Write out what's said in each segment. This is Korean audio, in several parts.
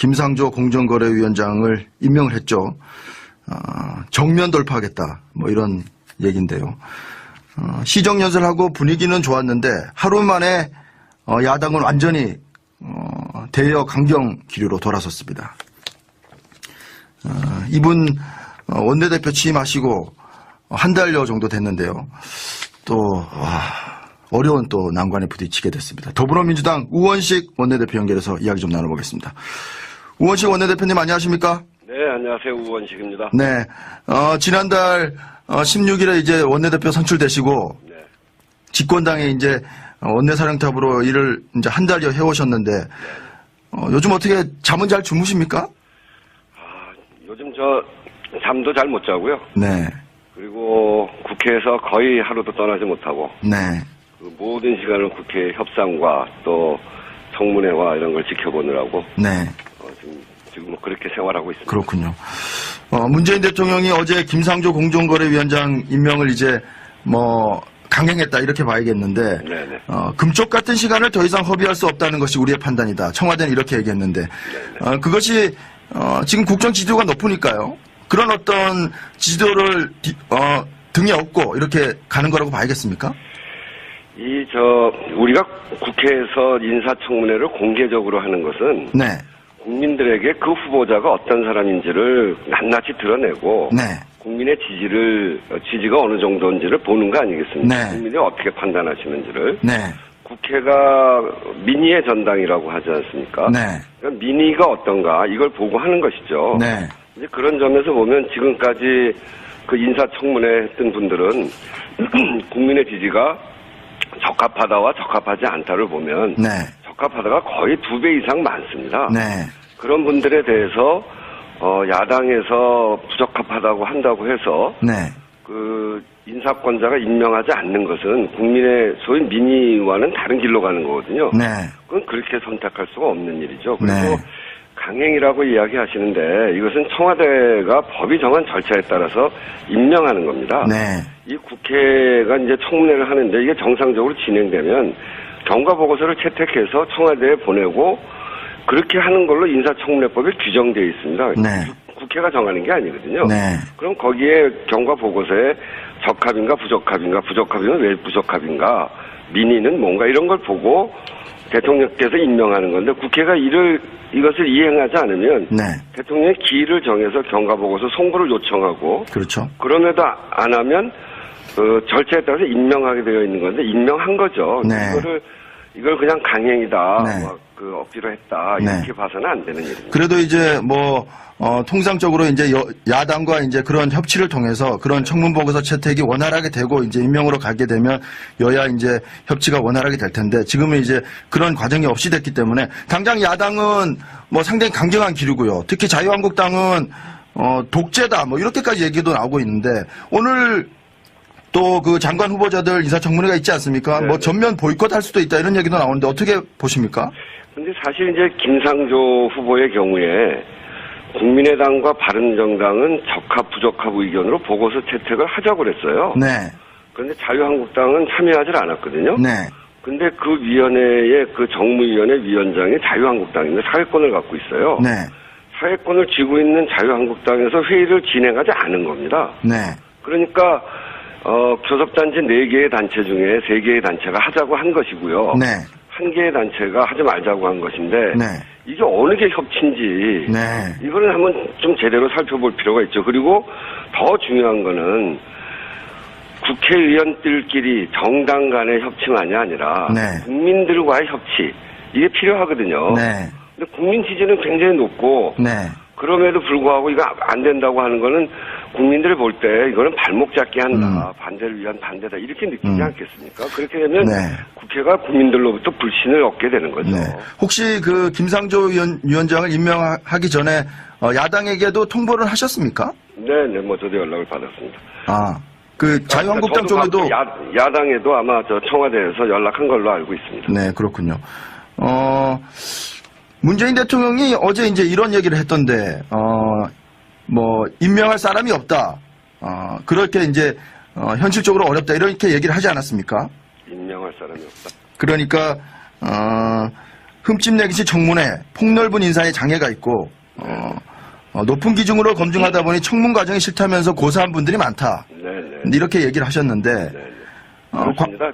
김상조 공정거래위원장을 임명을 했죠. 정면 돌파하겠다 뭐 이런 얘기인데요. 시정연설하고 분위기는 좋았는데 하루 만에 야당은 완전히 대여 강경 기류로 돌아섰습니다. 이분 원내대표 취임하시고 한 달여 정도 됐는데요. 또 어려운 또 난관에 부딪히게 됐습니다. 더불어민주당 우원식 원내대표 연결해서 이야기 좀 나눠보겠습니다. 우원식 원내대표님 안녕하십니까? 네, 안녕하세요. 우원식입니다. 네, 지난달 16일에 이제 원내대표 선출되시고 네. 집권당에 이제 원내사령탑으로 일을 이제 한 달여 해오셨는데 요즘 어떻게 잠은 잘 주무십니까? 요즘 저 잠도 잘 못 자고요. 네, 그리고 국회에서 거의 하루도 떠나지 못하고 네, 그 모든 시간을 국회 협상과 또 청문회와 이런 걸 지켜보느라고 네. 지금 뭐 그렇게 생활하고 있습니다. 그렇군요. 문재인 대통령이 어제 김상조 공정거래위원장 임명을 이제 뭐 강행했다 이렇게 봐야겠는데 네네. 금쪽 같은 시간을 더 이상 허비할 수 없다는 것이 우리의 판단이다. 청와대는 이렇게 얘기했는데 그것이 지금 국정 지지도가 높으니까요. 그런 어떤 지지도를 등에 업고 이렇게 가는 거라고 봐야겠습니까? 우리가 국회에서 인사청문회를 공개적으로 하는 것은 네. 국민들에게 그 후보자가 어떤 사람인지를 낱낱이 드러내고 네. 국민의 지지가 어느 정도인지를 보는 거 아니겠습니까? 네. 국민이 어떻게 판단하시는지를. 네. 국회가 민의의 전당이라고 하지 않습니까? 네. 그러니까 민의가 어떤가 이걸 보고 하는 것이죠. 네. 이제 그런 점에서 보면 지금까지 그 인사청문회 했던 분들은 국민의 지지가 적합하다와 적합하지 않다를 보면 네. 적합하다가 거의 2배 이상 많습니다. 네. 그런 분들에 대해서 야당에서 부적합하다고 한다고 해서 네. 그 인사권자가 임명하지 않는 것은 국민의 소위 민의와는 다른 길로 가는 거거든요. 네. 그건 그렇게 선택할 수가 없는 일이죠. 그리고 네. 강행이라고 이야기하시는데 이것은 청와대가 법이 정한 절차에 따라서 임명하는 겁니다. 네. 이 국회가 이제 청문회를 하는데 이게 정상적으로 진행되면 경과보고서를 채택해서 청와대에 보내고 그렇게 하는 걸로 인사청문회법에 규정되어 있습니다. 네. 국회가 정하는 게 아니거든요. 네. 그럼 거기에 경과보고서에 적합인가 부적합이면 왜 부적합인가, 민의는 뭔가 이런 걸 보고 대통령께서 임명하는 건데 국회가 이것을 이행하지 않으면 네. 대통령이 기일을 정해서 경과보고서 송부를 요청하고 그렇죠. 그럼에도 안 하면 절차에 따라서 임명하게 되어 있는 건데 임명한 거죠. 네. 이걸 그냥 강행이다. 네. 억지로 했다. 네. 이렇게 봐서는 안 되는 일입니다. 그래도 이제 통상적으로 이제 야당과 이제 그런 협치를 통해서 그런 청문보고서 채택이 원활하게 되고 이제 임명으로 가게 되면 여야 이제 협치가 원활하게 될 텐데 지금은 이제 그런 과정이 없이 됐기 때문에 당장 야당은 뭐 상당히 강경한 기류고요. 특히 자유한국당은 독재다 뭐 이렇게까지 얘기도 나오고 있는데 오늘 또 그 장관 후보자들 인사청문회가 있지 않습니까? 네네. 뭐 전면 보이콧할 수도 있다 이런 얘기도 나오는데 어떻게 보십니까? 근데 사실 이제 김상조 후보의 경우에 국민의당과 바른정당은 적합 부적합 의견으로 보고서 채택을 하자고 그랬어요. 네. 그런데 자유한국당은 참여하지 않았거든요. 네. 근데 그 위원회의 그 정무위원회 위원장이 자유한국당인데 사회권을 갖고 있어요. 네. 사회권을 쥐고 있는 자유한국당에서 회의를 진행하지 않은 겁니다. 네. 그러니까 교섭단체 4개의 단체 중에 3개의 단체가 하자고 한 것이고요. 네. 1개의 단체가 하지 말자고 한 것인데 네. 이게 어느 게 협치인지 네. 이거는 한번 좀 제대로 살펴볼 필요가 있죠. 그리고 더 중요한 거는 국회의원들끼리 정당 간의 협치만이 아니라 네. 국민들과의 협치 이게 필요하거든요. 네. 근데 국민 지지는 굉장히 높고 네. 그럼에도 불구하고 이거 안 된다고 하는 거는 국민들이 볼 때 이거는 발목 잡기 한다. 반대를 위한 반대다. 이렇게 느끼지 않겠습니까? 그렇게 되면 네. 국회가 국민들로부터 불신을 얻게 되는 거죠. 네. 혹시 그 김상조 위원장을 임명하기 전에 야당에게도 통보를 하셨습니까? 네, 뭐 저도 연락을 받았습니다. 그 자유한국당 저도 쪽에도 야당에도 아마 저 청와대에서 연락한 걸로 알고 있습니다. 네, 그렇군요. 문재인 대통령이 어제 이제 이런 얘기를 했던데 뭐 임명할 사람이 없다. 그렇게 이제 현실적으로 어렵다 이렇게 얘기를 하지 않았습니까? 임명할 사람이 없다. 그러니까 흠집내기식 청문회, 폭넓은 인사에 장애가 있고 높은 기준으로 검증하다 보니 청문 과정이 싫다면서 고사한 분들이 많다. 네네. 이렇게 얘기를 하셨는데 네네. 그렇습니다.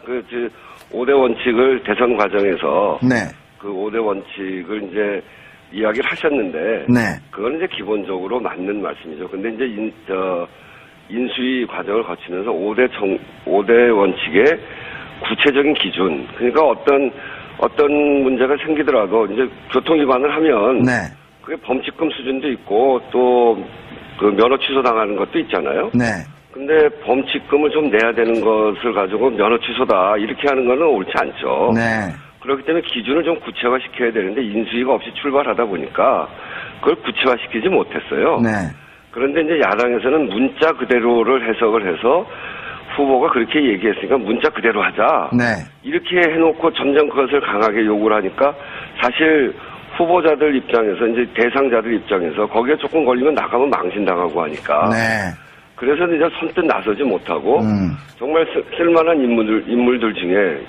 5대 원칙을 대선 과정에서 네, 그 5대 원칙을 이제 이야기를 하셨는데 네, 그건 이제 기본적으로 맞는 말씀이죠. 근데 이제 인수위 과정을 거치면서 5대 원칙의 구체적인 기준, 그러니까 어떤 문제가 생기더라도 이제 교통 위반을 하면 네, 그게 범칙금 수준도 있고 또 그 면허 취소 당하는 것도 있잖아요. 네, 근데 범칙금을 좀 내야 되는 것을 가지고 면허 취소다 이렇게 하는 거는 옳지 않죠. 네, 그렇기 때문에 기준을 좀 구체화시켜야 되는데 인수위가 없이 출발하다 보니까 그걸 구체화시키지 못했어요. 네, 그런데 이제 야당에서는 문자 그대로를 해석을 해서 후보가 그렇게 얘기했으니까 문자 그대로 하자. 네, 이렇게 해놓고 점점 그것을 강하게 요구를 하니까 사실 후보자들 입장에서 이제 대상자들 입장에서 거기에 조금 걸리면 나가면 망신당하고 하니까. 네, 그래서 이제 선뜻 나서지 못하고 정말 쓸만한 인물들 중에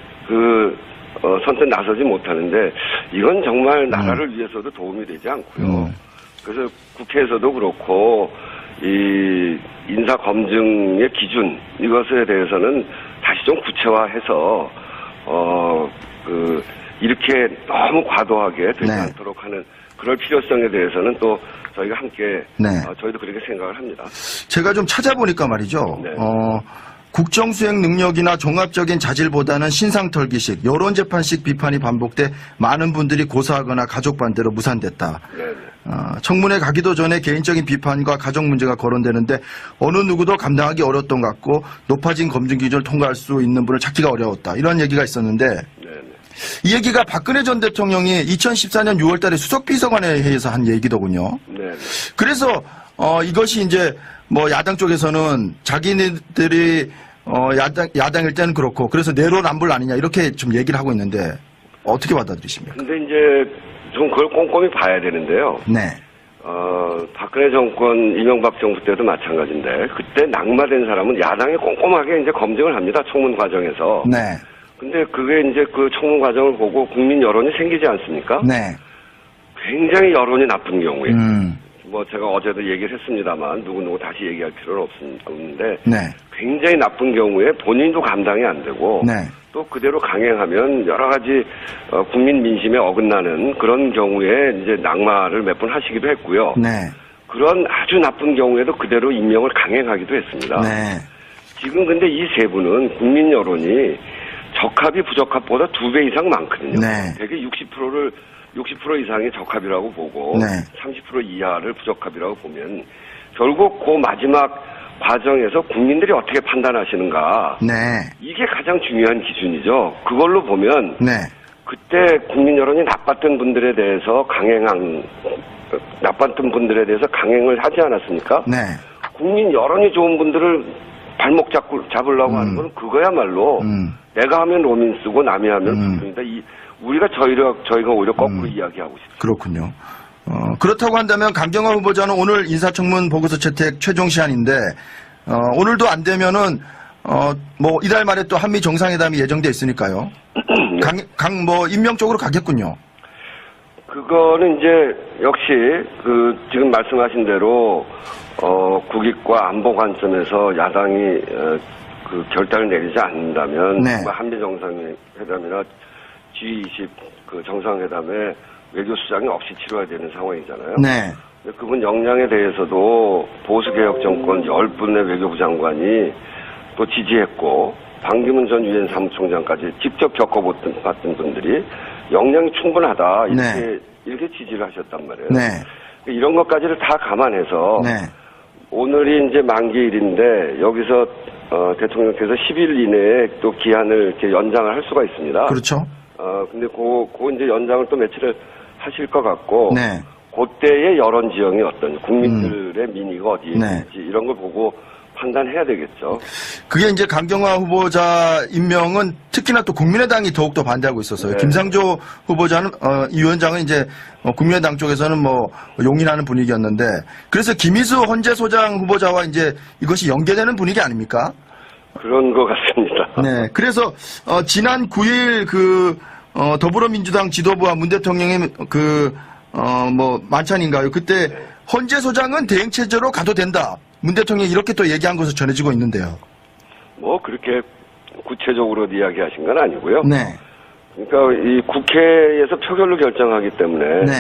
선뜻 나서지 못하는데 이건 정말 나라를 위해서도 도움이 되지 않고요. 그래서 국회에서도 그렇고 이 인사 검증의 기준 이것에 대해서는 다시 좀 구체화해서 이렇게 너무 과도하게 되지 네. 않도록 하는 그럴 필요성에 대해서는 또 저희가 함께 네. 저희도 그렇게 생각을 합니다. 제가 좀 찾아보니까 말이죠. 네. 국정수행 능력이나 종합적인 자질보다는 신상털기식, 여론재판식 비판이 반복돼 많은 분들이 고사하거나 가족 반대로 무산됐다. 네. 청문회 가기도 전에 개인적인 비판과 가족 문제가 거론되는데 어느 누구도 감당하기 어려웠던 것 같고 높아진 검증 기준을 통과할 수 있는 분을 찾기가 어려웠다. 이런 얘기가 있었는데 이 얘기가 박근혜 전 대통령이 2014년 6월 달에 수석비서관회의에서 한 얘기더군요. 네. 그래서 이것이 이제 뭐 야당 쪽에서는 자기네들이 야당일 때는 그렇고 그래서 내로남불 아니냐 이렇게 좀 얘기를 하고 있는데 어떻게 받아들이십니까? 근데 이제 좀 그걸 꼼꼼히 봐야 되는데요. 네. 박근혜 정권 이명박 정부 때도 마찬가지인데 그때 낙마된 사람은 야당이 꼼꼼하게 이제 검증을 합니다. 청문 과정에서. 네. 근데 그게 이제 그 청문 과정을 보고 국민 여론이 생기지 않습니까? 네. 굉장히 여론이 나쁜 경우에. 뭐 제가 어제도 얘기를 했습니다만 누구누구 다시 얘기할 필요는 없는데 네. 굉장히 나쁜 경우에 본인도 감당이 안 되고 네. 또 그대로 강행하면 여러 가지 국민 민심에 어긋나는 그런 경우에 이제 낙마를 몇 번 하시기도 했고요. 네. 그런 아주 나쁜 경우에도 그대로 임명을 강행하기도 했습니다. 네. 지금 근데 이 세 분은 국민 여론이 적합이 부적합보다 2배 이상 많거든요. 네. 대개 60% 이상이 적합이라고 보고 네. 30% 이하를 부적합이라고 보면 결국 그 마지막 과정에서 국민들이 어떻게 판단하시는가 네. 이게 가장 중요한 기준이죠. 그걸로 보면 네. 그때 국민 여론이 나빴던 분들에 대해서 강행을 하지 않았습니까? 네. 국민 여론이 좋은 분들을 발목 잡으려고 하는 건 그거야말로 내가 하면 로민스고 남이 하면 불륜이다. 우리가 저희가 오히려 거꾸로 이야기하고 싶습니다. 그렇군요. 그렇다고 한다면 강경화 후보자는 오늘 인사청문 보고서 채택 최종 시한인데 오늘도 안 되면은 뭐 이달 말에 또 한미 정상회담이 예정돼 있으니까요. 임명 쪽으로 가겠군요. 그거는 이제 역시 지금 말씀하신 대로 국익과 안보 관점에서 야당이 그 결단을 내리지 않는다면 네. 한미 정상회담이나 G20 그 정상회담에 외교수장이 없이 치러야 되는 상황이잖아요. 네. 그분 역량에 대해서도 보수개혁 정권 10분의 외교부 장관이 또 지지했고 반기문 전 유엔 사무총장까지 직접 겪어봤던 분들이 역량이 충분하다 이렇게 지지를 하셨단 말이에요. 네. 이런 것까지를 다 감안해서 네. 오늘이 이제 만기일인데 여기서 대통령께서 10일 이내에 또 기한을 이렇게 연장을 할 수가 있습니다. 그렇죠. 근데 그 이제 연장을 또 며칠을 하실 것 같고 네. 그때의 여론 지형이 어떤 국민들의 민의가 어디에 네. 있는지 이런 걸 보고 판단해야 되겠죠. 그게 이제 강경화 후보자 임명은 특히나 또 국민의당이 더욱더 반대하고 있었어요. 네. 김상조 후보자는 이 위원장은 이제 국민의당 쪽에서는 뭐 용인하는 분위기였는데 그래서 김희수 헌재소장 후보자와 이제 이것이 연계되는 분위기 아닙니까? 그런 것 같습니다. 네. 그래서 지난 9일 그 더불어민주당 지도부와 문 대통령의 만찬인가요? 그때 헌재 소장은 대행 체제로 가도 된다. 문 대통령이 이렇게 또 얘기한 것으로 전해지고 있는데요. 뭐 그렇게 구체적으로 이야기하신 건 아니고요. 네. 그러니까 이 국회에서 표결로 결정하기 때문에 네.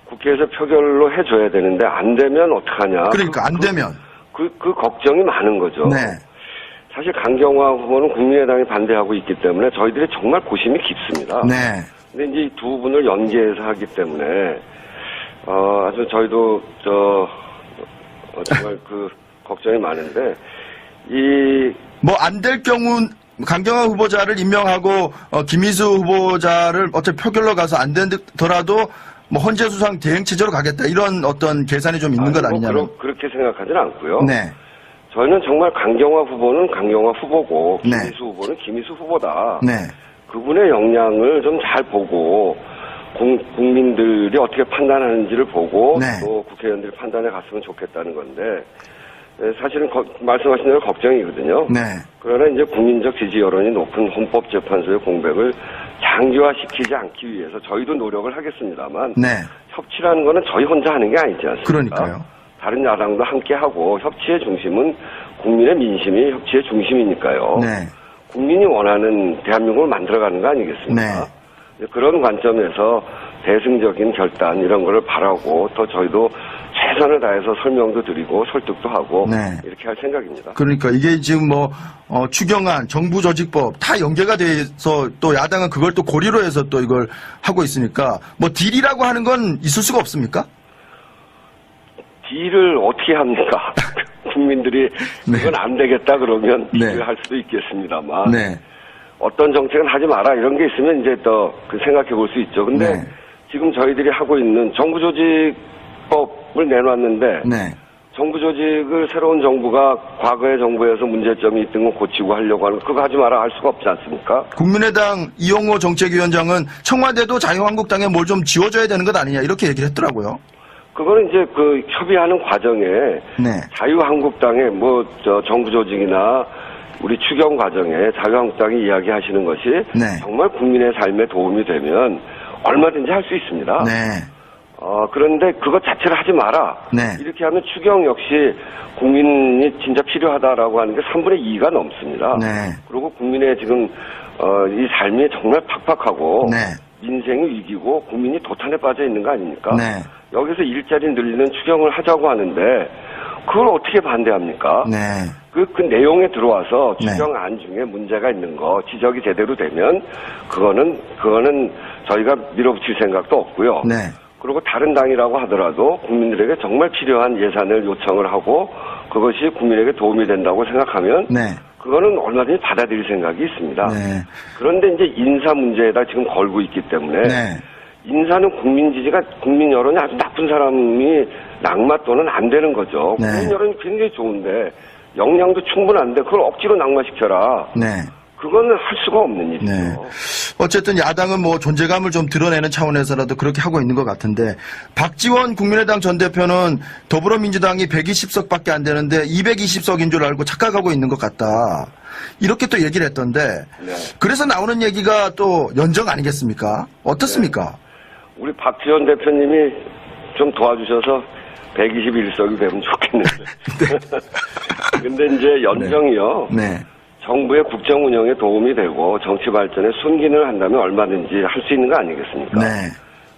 국회에서 표결로 해줘야 되는데 안 되면 어떡하냐. 그러니까 안 되면. 그 걱정이 많은 거죠. 네. 사실 강경화 후보는 국민의당이 반대하고 있기 때문에 저희들이 정말 고심이 깊습니다. 네. 근데 이제 이 두 분을 연계해서 하기 때문에 아주 저희도 정말 걱정이 많은데 안 될 경우 강경화 후보자를 임명하고 김희수 후보자를 어차피 표결로 가서 안 되더라도 헌재 수상 대행 체제로 가겠다 이런 어떤 계산이 좀 있는 것 아니냐는. 그렇게 생각하지는 않고요. 네. 저희는 정말 강경화 후보는 강경화 후보고 네. 김희수 후보는 김희수 후보다. 네. 그분의 역량을 좀 잘 보고 국민들이 어떻게 판단하는지를 보고 네. 또 국회의원들이 판단해 갔으면 좋겠다는 건데 사실은 말씀하신 대로 걱정이거든요. 네. 그러나 이제 국민적 지지 여론이 높은 헌법재판소의 공백을 장기화시키지 않기 위해서 저희도 노력을 하겠습니다만 네. 협치라는 거는 저희 혼자 하는 게 아니지 않습니까? 그러니까요. 다른 야당도 함께 하고 협치의 중심은 국민의 민심이 협치의 중심이니까요. 네. 국민이 원하는 대한민국을 만들어가는 거 아니겠습니까? 네. 그런 관점에서 대승적인 결단 이런 거를 바라고 또 저희도 최선을 다해서 설명도 드리고 설득도 하고 네. 이렇게 할 생각입니다. 그러니까 이게 지금 추경안, 정부조직법 다 연계가 돼서 또 야당은 그걸 또 고리로 해서 또 이걸 하고 있으니까 딜이라고 하는 건 있을 수가 없습니까? 딜을 어떻게 합니까? 국민들이 그건 안 되겠다 그러면 네. 딜을 할 수도 있겠습니다만 네. 어떤 정책은 하지 마라 이런 게 있으면 이제 또 생각해 볼 수 있죠. 근데 네. 지금 저희들이 하고 있는 정부조직법을 내놨는데 네. 정부조직을 새로운 정부가 과거의 정부에서 문제점이 있던 거 고치고 하려고 하는 그거 하지 마라 할 수가 없지 않습니까? 국민의당 이용호 정책위원장은 청와대도 자유한국당에 뭘 좀 지워줘야 되는 것 아니냐 이렇게 얘기를 했더라고요. 그거는 이제 협의하는 과정에 네. 자유한국당의 정부조직이나 우리 추경 과정에 자유한국당이 이야기하시는 것이 네. 정말 국민의 삶에 도움이 되면 얼마든지 할 수 있습니다. 네. 그런데 그것 자체를 하지 마라. 네. 이렇게 하면 추경 역시 국민이 진짜 필요하다라고 하는 게 3분의 2가 넘습니다. 네. 그리고 국민의 지금 이 삶이 정말 팍팍하고 네. 민생이 위기고 국민이 도탄에 빠져 있는 거 아닙니까? 네. 여기서 일자리 늘리는 추경을 하자고 하는데 그걸 어떻게 반대합니까? 네. 그 내용에 들어와서 네. 추경안 중에 문제가 있는 거 지적이 제대로 되면 그거는 저희가 밀어붙일 생각도 없고요. 네. 그리고 다른 당이라고 하더라도 국민들에게 정말 필요한 예산을 요청을 하고 그것이 국민에게 도움이 된다고 생각하면 네. 그거는 얼마든지 받아들일 생각이 있습니다. 네. 그런데 이제 인사 문제에다 지금 걸고 있기 때문에 네. 인사는 국민 지지가 국민 여론이 아주 나쁜 사람이 낙마 또는 안 되는 거죠. 네. 국민 여론이 굉장히 좋은데 역량도 충분한데 그걸 억지로 낙마시켜라. 네. 그거는 할 수가 없는 일이죠. 네. 어쨌든 야당은 존재감을 좀 드러내는 차원에서라도 그렇게 하고 있는 것 같은데 박지원 국민의당 전 대표는 더불어민주당이 120석밖에 안 되는데 220석인 줄 알고 착각하고 있는 것 같다. 이렇게 또 얘기를 했던데 네. 그래서 나오는 얘기가 또 연정 아니겠습니까? 어떻습니까? 우리 박지원 대표님이 좀 도와주셔서 121석이 되면 좋겠는데. 근데 이제 연정이요. 네. 정부의 국정 운영에 도움이 되고 정치 발전에 순기능을 한다면 얼마든지 할 수 있는 거 아니겠습니까? 네.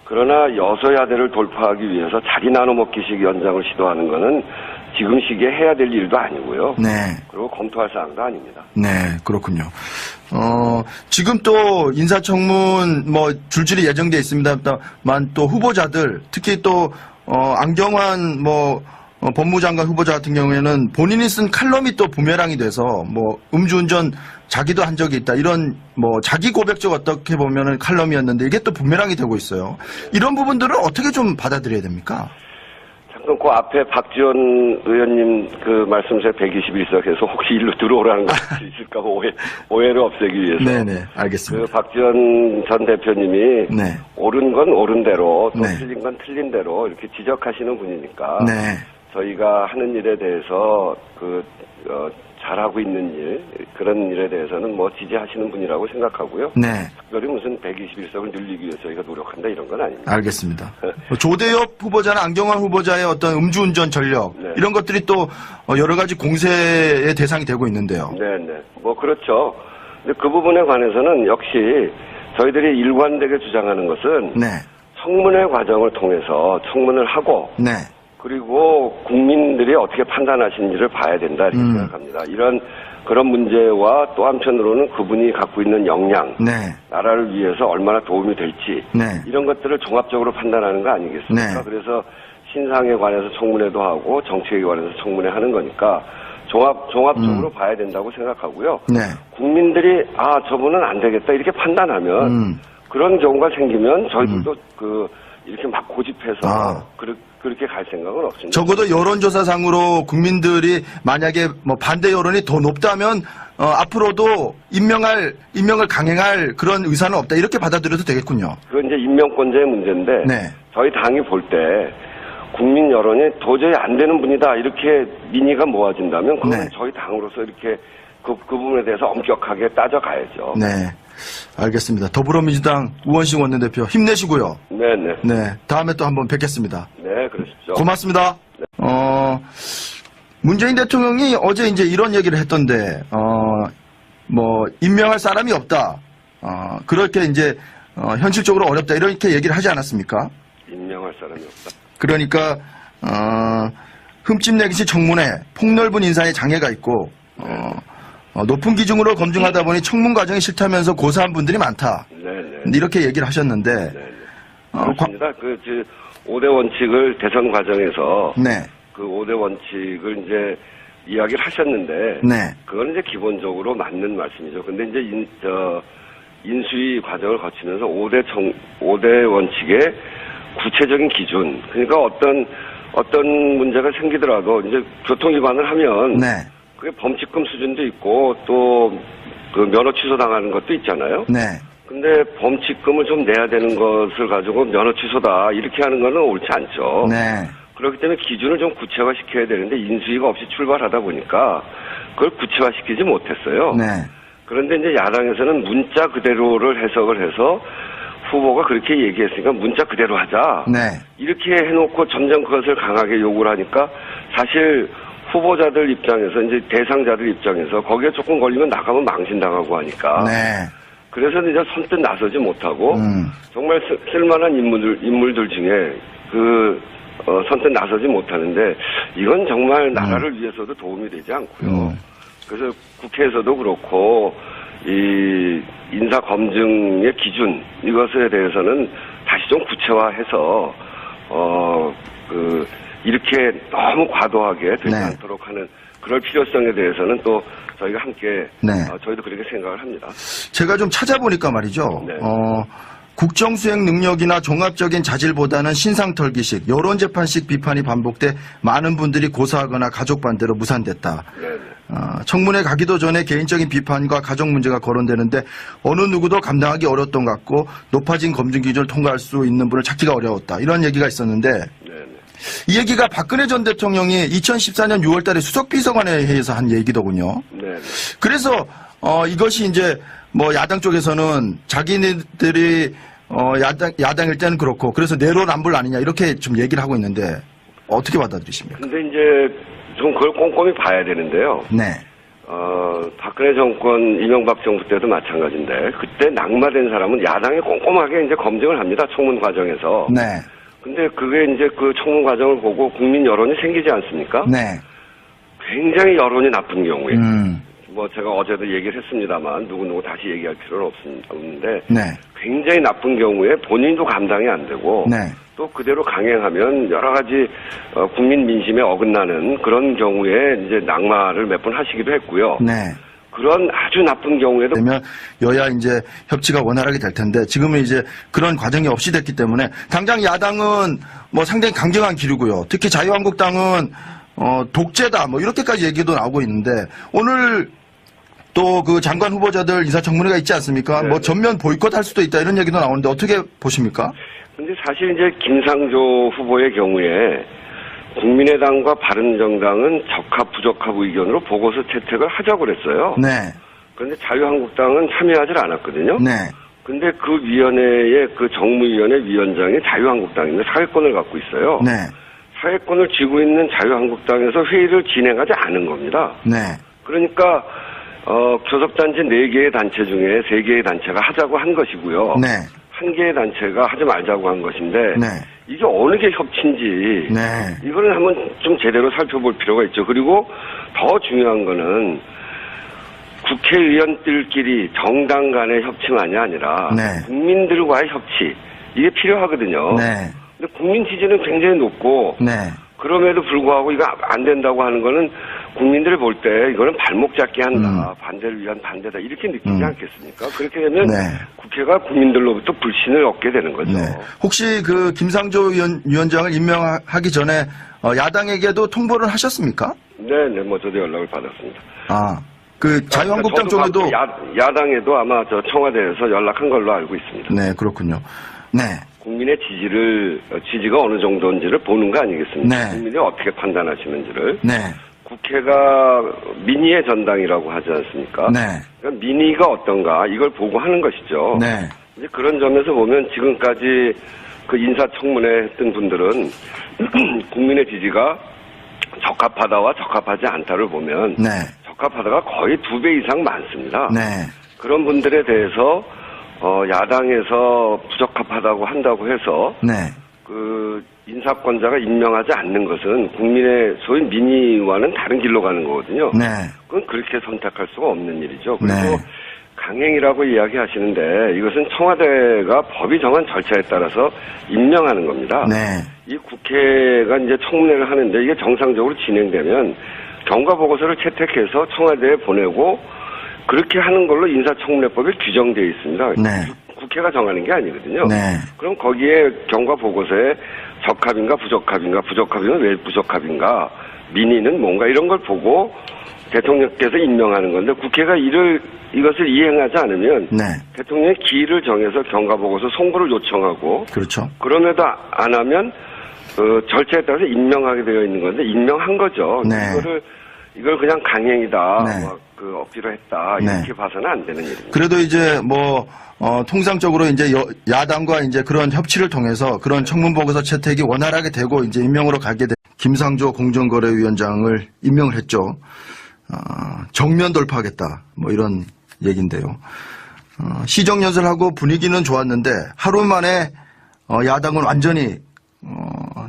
그러나 여서야대를 돌파하기 위해서 자리 나눠먹기식 연장을 시도하는 것은 지금 시기에 해야 될 일도 아니고요. 네. 그리고 검토할 사항도 아닙니다. 네, 그렇군요. 지금 또 인사청문 줄줄이 예정돼 있습니다만 또 후보자들 특히 또 안경환 법무장관 후보자 같은 경우에는 본인이 쓴 칼럼이 또 부메랑이 돼서 음주운전 자기도 한 적이 있다 이런 자기 고백적 어떻게 보면은 칼럼이었는데 이게 또 부메랑이 되고 있어요. 이런 부분들은 어떻게 좀 받아들여야 됩니까? 잠깐 그 앞에 박지원 의원님 그 말씀에 121석 해서 혹시 일로 들어오라는 거 있을까 봐 오해를 없애기 위해서. 네네, 알겠습니다. 그 박지원 전 대표님이 네. 옳은 건 옳은 대로 또 네. 틀린 건 틀린 대로 이렇게 지적하시는 분이니까 네. 저희가 하는 일에 대해서 잘하고 있는 일, 그런 일에 대해서는 뭐 지지하시는 분이라고 생각하고요. 네. 특별히 무슨 121석을 늘리기 위해서 저희가 노력한다 이런 건 아닙니다. 알겠습니다. 조대엽 후보자나 안경환 후보자의 어떤 음주운전 전력 네. 이런 것들이 또 여러 가지 공세의 대상이 되고 있는데요. 네네. 뭐 그렇죠. 근데 그 부분에 관해서는 역시 저희들이 일관되게 주장하는 것은 네. 청문회 과정을 통해서 청문을 하고 네. 그리고 국민들이 어떻게 판단하시는지를 봐야 된다 이렇게 생각합니다. 그런 문제와 또 한편으로는 그분이 갖고 있는 역량, 네. 나라를 위해서 얼마나 도움이 될지 네. 이런 것들을 종합적으로 판단하는 거 아니겠습니까? 네. 그래서 신상에 관해서 청문회도 하고 정책에 관해서 청문회 하는 거니까 종합적으로 봐야 된다고 생각하고요. 네. 국민들이 저분은 안 되겠다 이렇게 판단하면 그런 경우가 생기면 저희들도 이렇게 막 고집해서 그렇게 갈 생각은 없습니다. 적어도 여론조사상으로 국민들이 만약에 뭐 반대 여론이 더 높다면 앞으로도 임명을 강행할 그런 의사는 없다 이렇게 받아들여도 되겠군요. 그건 이제 임명권자의 문제인데 네. 저희 당이 볼 때 국민 여론이 도저히 안 되는 분이다 이렇게 민의가 모아진다면 그건 네. 저희 당으로서 이렇게 그 부분에 대해서 엄격하게 따져가야죠. 네. 알겠습니다. 더불어민주당 우원식 원내대표 힘내시고요. 네네. 네. 다음에 또 한번 뵙겠습니다. 네, 그러십시오. 고맙습니다. 문재인 대통령이 어제 이제 이런 얘기를 했던데, 뭐, 임명할 사람이 없다. 그렇게 이제, 현실적으로 어렵다. 이렇게 얘기를 하지 않았습니까? 임명할 사람이 없다. 그러니까, 흠집내기식 청문회, 폭넓은 인사에 장애가 있고, 높은 기준으로 검증하다 보니 청문 과정이 싫다면서 고사한 분들이 많다. 네네. 이렇게 얘기를 하셨는데, 네네. 그렇습니다. 5대 원칙을 대선 과정에서 네. 그 5대 원칙을 이제 이야기를 하셨는데, 네. 그건 이제 기본적으로 맞는 말씀이죠. 근데 이제 인수위 과정을 거치면서 5대 원칙의 구체적인 기준, 그러니까 어떤 문제가 생기더라도 이제 교통 위반을 하면 네. 그게 범칙금 수준도 있고 또 그 면허 취소 당하는 것도 있잖아요. 네. 근데 범칙금을 좀 내야 되는 것을 가지고 면허 취소다 이렇게 하는 거는 옳지 않죠. 네. 그렇기 때문에 기준을 좀 구체화시켜야 되는데 인수위가 없이 출발하다 보니까 그걸 구체화시키지 못했어요. 네. 그런데 이제 야당에서는 문자 그대로를 해석을 해서 후보가 그렇게 얘기했으니까 문자 그대로 하자. 네. 이렇게 해놓고 점점 그것을 강하게 요구를 하니까 사실 후보자들 입장에서 이제 대상자들 입장에서 거기에 조금 걸리면 나가면 망신당하고 하니까. 네. 그래서 이제 선뜻 나서지 못하고 정말 쓸만한 인물들 중에 선뜻 나서지 못하는데 이건 정말 나라를 위해서도 도움이 되지 않고요. 그래서 국회에서도 그렇고 이 인사 검증의 기준 이것에 대해서는 다시 좀 구체화해서 이렇게 너무 과도하게 되지 네. 않도록 하는 그럴 필요성에 대해서는 또 저희가 함께 네. 저희도 그렇게 생각을 합니다. 제가 좀 찾아보니까 말이죠. 네. 국정수행 능력이나 종합적인 자질보다는 신상털기식, 여론재판식 비판이 반복돼 많은 분들이 고사하거나 가족 반대로 무산됐다. 네. 청문회 가기도 전에 개인적인 비판과 가족 문제가 거론되는데 어느 누구도 감당하기 어려웠던 것 같고 높아진 검증 기준을 통과할 수 있는 분을 찾기가 어려웠다. 이런 얘기가 있었는데 이 얘기가 박근혜 전 대통령이 2014년 6월 달에 수석비서관에 회의에서 한 얘기더군요. 네. 그래서 이것이 이제 뭐 야당 쪽에서는 자기네들이 야당일 때는 그렇고 그래서 내로남불 아니냐 이렇게 좀 얘기를 하고 있는데 어떻게 받아들이십니까? 근데 이제 좀 그걸 꼼꼼히 봐야 되는데요. 네. 박근혜 정권 이명박 정부 때도 마찬가지인데 그때 낙마된 사람은 야당이 꼼꼼하게 이제 검증을 합니다. 청문 과정에서. 네. 근데 그게 이제 그 청문 과정을 보고 국민 여론이 생기지 않습니까? 네. 굉장히 여론이 나쁜 경우에. 뭐 제가 어제도 얘기를 했습니다만 누구 다시 얘기할 필요는 없는데 네. 굉장히 나쁜 경우에 본인도 감당이 안 되고 네. 또 그대로 강행하면 여러 가지 국민 민심에 어긋나는 그런 경우에 이제 낙마를 몇 번 하시기도 했고요. 네. 그런 아주 나쁜 경우에도 되면 여야 이제 협치가 원활하게 될 텐데 지금은 이제 그런 과정이 없이 됐기 때문에 당장 야당은 뭐 상당히 강경한 기류고요. 특히 자유한국당은 독재다 뭐 이렇게까지 얘기도 나오고 있는데 오늘 또 그 장관 후보자들 인사청문회가 있지 않습니까? 네. 뭐 전면 보이콧 할 수도 있다 이런 얘기도 나오는데 어떻게 보십니까? 근데 사실 이제 김상조 후보의 경우에 국민의당과 바른정당은 적합 부적합 의견으로 보고서 채택을 하자고 그랬어요. 네. 그런데 자유한국당은 참여하지 않았거든요. 네. 근데 그 위원회의 그 정무위원회 위원장이 자유한국당인데 사회권을 갖고 있어요. 네. 사회권을 쥐고 있는 자유한국당에서 회의를 진행하지 않은 겁니다. 네. 그러니까 교섭단체 4개의 단체 중에 3개의 단체가 하자고 한 것이고요. 네. 1개의 단체가 하지 말자고 한 것인데 네. 이게 어느 게 협치인지 네. 이거는 한번 좀 제대로 살펴볼 필요가 있죠. 그리고 더 중요한 거는 국회의원들끼리 정당 간의 협치만이 아니라 네. 국민들과의 협치 이게 필요하거든요. 네. 근데 국민 지지는 굉장히 높고 네. 그럼에도 불구하고 이거 안 된다고 하는 거는 국민들이 볼 때 이거는 발목 잡기 한다. 반대를 위한 반대다. 이렇게 느끼지 않겠습니까? 그렇게 되면 네. 국회가 국민들로부터 불신을 얻게 되는 거죠. 네. 혹시 그 김상조 위원장을 임명하기 전에 야당에게도 통보를 하셨습니까? 네, 뭐 저도 연락을 받았습니다. 아, 그 자유한국당 저도 쪽에도 야당에도 아마 저 청와대에서 연락한 걸로 알고 있습니다. 네, 그렇군요. 네. 국민의 지지가 어느 정도인지를 보는 거 아니겠습니까? 네. 국민이 어떻게 판단하시는지를. 네. 국회가 민의의 전당이라고 하지 않습니까? 네. 그러니까 민의가 어떤가 이걸 보고 하는 것이죠. 네. 이제 그런 점에서 보면 지금까지 그 인사청문회 했던 분들은 국민의 지지가 적합하다와 적합하지 않다를 보면 네. 적합하다가 거의 2배 이상 많습니다. 네. 그런 분들에 대해서 야당에서 부적합하다고 한다고 해서 네. 그 인사권자가 임명하지 않는 것은 국민의 소위 민의와는 다른 길로 가는 거거든요. 네. 그건 그렇게 선택할 수가 없는 일이죠. 그리고 네. 강행이라고 이야기하시는데 이것은 청와대가 법이 정한 절차에 따라서 임명하는 겁니다. 네. 이 국회가 이제 청문회를 하는데 이게 정상적으로 진행되면 경과보고서를 채택해서 청와대에 보내고 그렇게 하는 걸로 인사청문회법에 규정되어 있습니다. 네. 국회가 정하는 게 아니거든요. 네. 그럼 거기에 경과보고서에 적합인가 부적합이면 왜 부적합인가, 민의는 뭔가 이런 걸 보고 대통령께서 임명하는 건데 국회가 이것을 이행하지 않으면 네. 대통령이 기일을 정해서 경과보고서 송부를 요청하고 그렇죠. 그럼에도 안 하면 절차에 따라서 임명하게 되어 있는 건데 임명한 거죠. 네. 이걸 그냥 강행이다, 네. 억지로 했다 네. 이렇게 봐서는 안 되는 일입니다. 그래도 이제 통상적으로 이제 야당과 이제 그런 협치를 통해서 그런 청문보고서 채택이 원활하게 되고 이제 임명으로 가게 된 김상조 공정거래위원장을 임명을 했죠. 정면 돌파하겠다 뭐 이런 얘기인데요. 시정연설하고 분위기는 좋았는데 하루 만에 야당은 완전히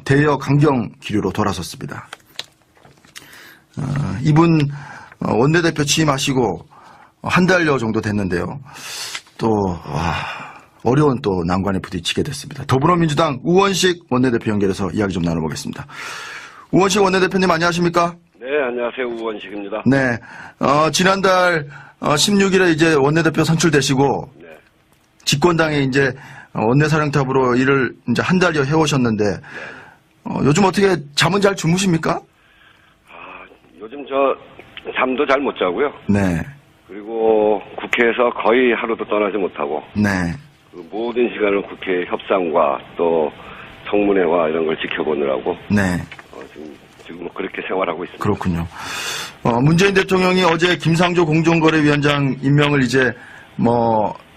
대여 강경 기류로 돌아섰습니다. 이분 원내대표 취임하시고 한 달여 정도 됐는데요. 또 어려운 또 난관에 부딪히게 됐습니다. 더불어민주당 우원식 원내대표 연결해서 이야기 좀 나눠보겠습니다. 우원식 원내대표님 안녕하십니까? 네, 안녕하세요. 우원식입니다. 네, 지난달 16일에 이제 원내대표 선출되시고 네. 집권당에 이제 원내사령탑으로 일을 이제 한 달여 해오셨는데 요즘 어떻게 잠은 잘 주무십니까? 요즘 저 잠도 잘 못 자고요. 네, 그리고 국회에서 거의 하루도 떠나지 못하고 네, 그 모든 시간을 국회 협상과 또 청문회와 이런 걸 지켜보느라고 네. 지금 그렇게 생활하고 있습니다. 그렇군요. 문재인 대통령이 어제 김상조 공정거래위원장 임명을 이제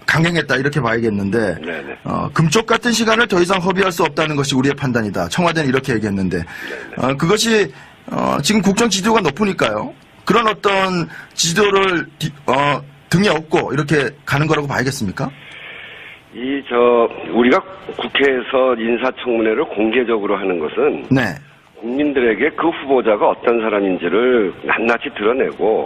강행했다 이렇게 봐야겠는데 네네. 금쪽 같은 시간을 더 이상 허비할 수 없다는 것이 우리의 판단이다. 청와대는 이렇게 얘기했는데 그것이 지금 국정 지지도가 높으니까요. 그런 어떤 지지도를 등에 업고 이렇게 가는 거라고 봐야겠습니까? 우리가 국회에서 인사청문회를 공개적으로 하는 것은 네. 국민들에게 그 후보자가 어떤 사람인지를 낱낱이 드러내고